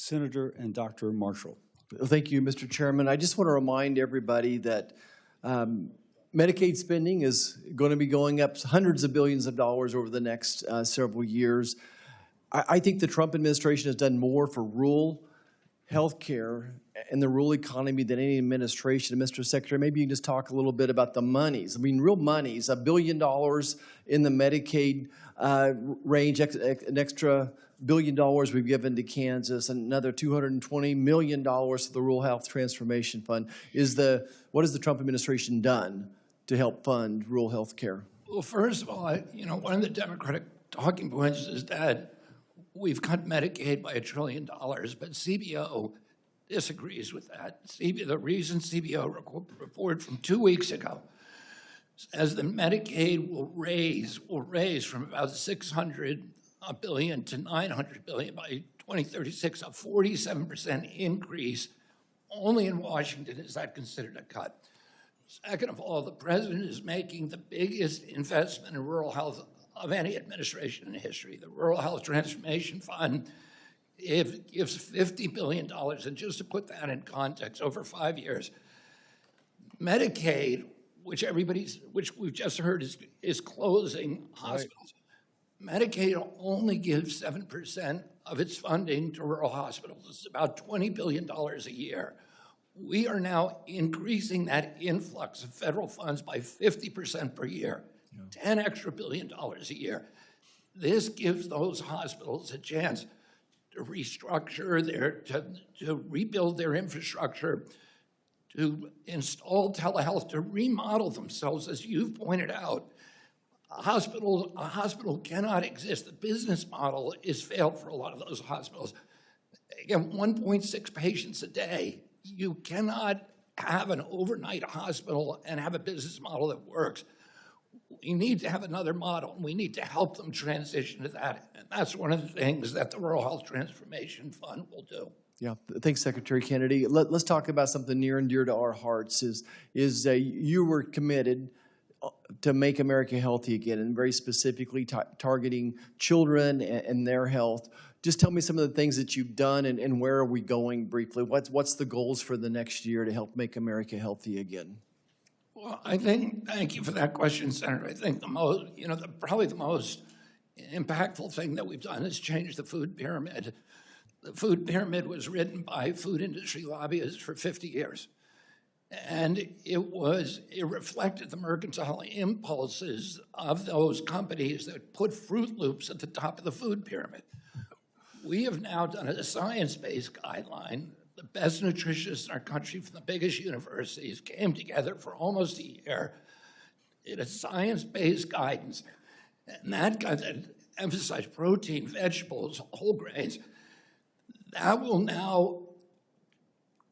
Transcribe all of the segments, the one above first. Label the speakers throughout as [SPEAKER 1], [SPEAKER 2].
[SPEAKER 1] Senator and Dr. Marshall.
[SPEAKER 2] Thank you, Mr. Chairman. I just want to remind everybody that Medicaid spending is going to be going up hundreds of billions of dollars over the next several years. I think the Trump administration has done more for rural health care and the rural economy than any administration. Mr. Secretary, maybe you can just talk a little bit about the monies. I mean, real monies, $1 billion in the Medicaid range, an extra $1 billion we've given to Kansas, and another $220 million to the Rural Health Transformation Fund. What has the Trump administration done to help fund rural health care?
[SPEAKER 3] Well, first of all, one of the Democratic talking points is that we've cut Medicaid by $1 trillion, but CBO disagrees with that. The recent CBO report from 2 weeks ago says that Medicaid will raise from about $600 billion to $900 billion by 2036, a 47% increase. Only in Washington is that considered a cut. Second of all, the president is making the biggest investment in rural health of any administration in history. The Rural Health Transformation Fund gives $50 billion, and just to put that in context, over 5 years, Medicaid, which we've just heard is closing hospitals. Right. Medicaid only gives 7% of its funding to rural hospitals. It's about $20 billion a year. We are now increasing that influx of federal funds by 50% per year, $10 extra billion a year. This gives those hospitals a chance to restructure to rebuild their infrastructure, to install telehealth, to remodel themselves, as you've pointed out. A hospital cannot exist. The business model is failed for a lot of those hospitals. Again, 1.6 patients a day. You cannot have an overnight hospital and have a business model that works. We need to have another model, and we need to help them transition to that. And that's one of the things that the Rural Health Transformation Fund will do.
[SPEAKER 2] Yeah, thanks, Secretary Kennedy. Let's talk about something near and dear to our hearts. You were committed to make America healthy again, and very specifically targeting children and their health. Just tell me some of the things that you've done and where are we going briefly? What's the goals for the next year to help make America healthy again?
[SPEAKER 3] Well, thank you for that question, Senator. I think probably the most impactful thing that we've done is change the food pyramid. The food pyramid was written by food industry lobbyists for 50 years. And it reflected the mercantile impulses of those companies that put Fruit Loops at the top of the food pyramid. We have now done a science-based guideline. The best nutritionists in our country from the biggest universities came together for almost a year, did a science-based guidance, and that emphasized protein, vegetables, whole grains. That will now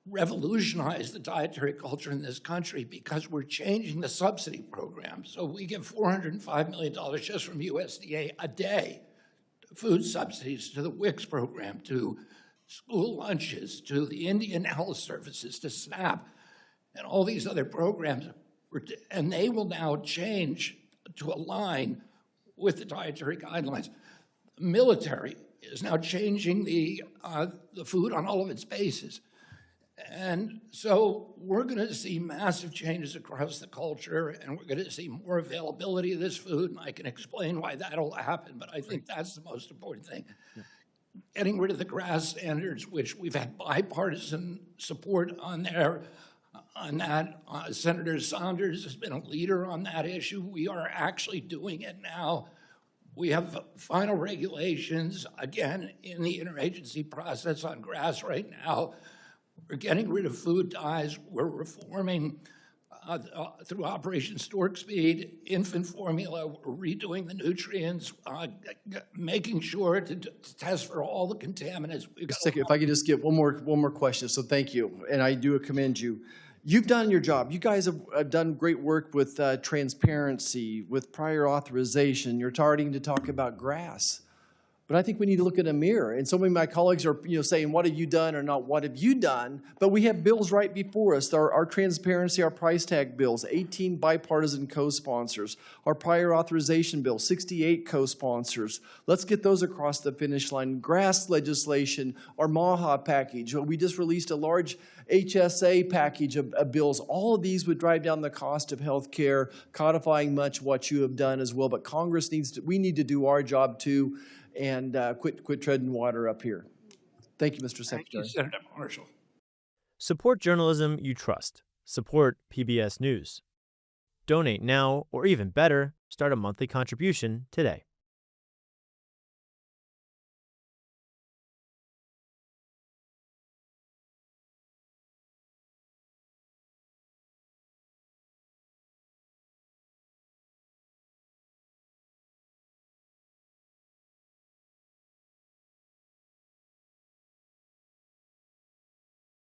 [SPEAKER 3] revolutionize the dietary culture in this country because we're changing the subsidy program. So we give $405 million just from USDA a day to food subsidies, to the WICS program, to school lunches, to the Indian Health Services, to SNAP, and all these other programs. And they will now change to align with the dietary guidelines. The military is now changing the food on all of its bases. And so we're going to see massive changes across the culture, and we're going to see more availability of this food, and I can explain why that'll happen, but I think that's the most important thing. Yeah. Getting rid of the GRAS standards, which we've had bipartisan support on that. Senator Saunders has been a leader on that issue. We are actually doing it now. We have final regulations, again, in the interagency process on GRAS right now. We're getting rid of food dyes. We're reforming through Operation Stork Speed, infant formula. We're redoing the nutrients, making sure to test for all the contaminants.
[SPEAKER 2] If I could just get one more question. So thank you, and I do commend you. You've done your job. You guys have done great work with transparency, with prior authorization. You're starting to talk about GRAS. But I think we need to look in a mirror. And so many of my colleagues are, saying, what have you done or not what have you done? But we have bills right before us. Our transparency, our price tag bills, 18 bipartisan co-sponsors. Our prior authorization bill, 68 co-sponsors. Let's get those across the finish line. GRAS legislation, our MAHA package. We just released a large HSA package of bills. All of these would drive down the cost of health care, codifying much what you have done as well. But Congress we need to do our job too, and quit treading water up here. Thank you, Mr. Secretary.
[SPEAKER 3] Thank you, Senator Marshall.
[SPEAKER 4] Support journalism you trust. Support PBS News. Donate now, or even better, start a monthly contribution today.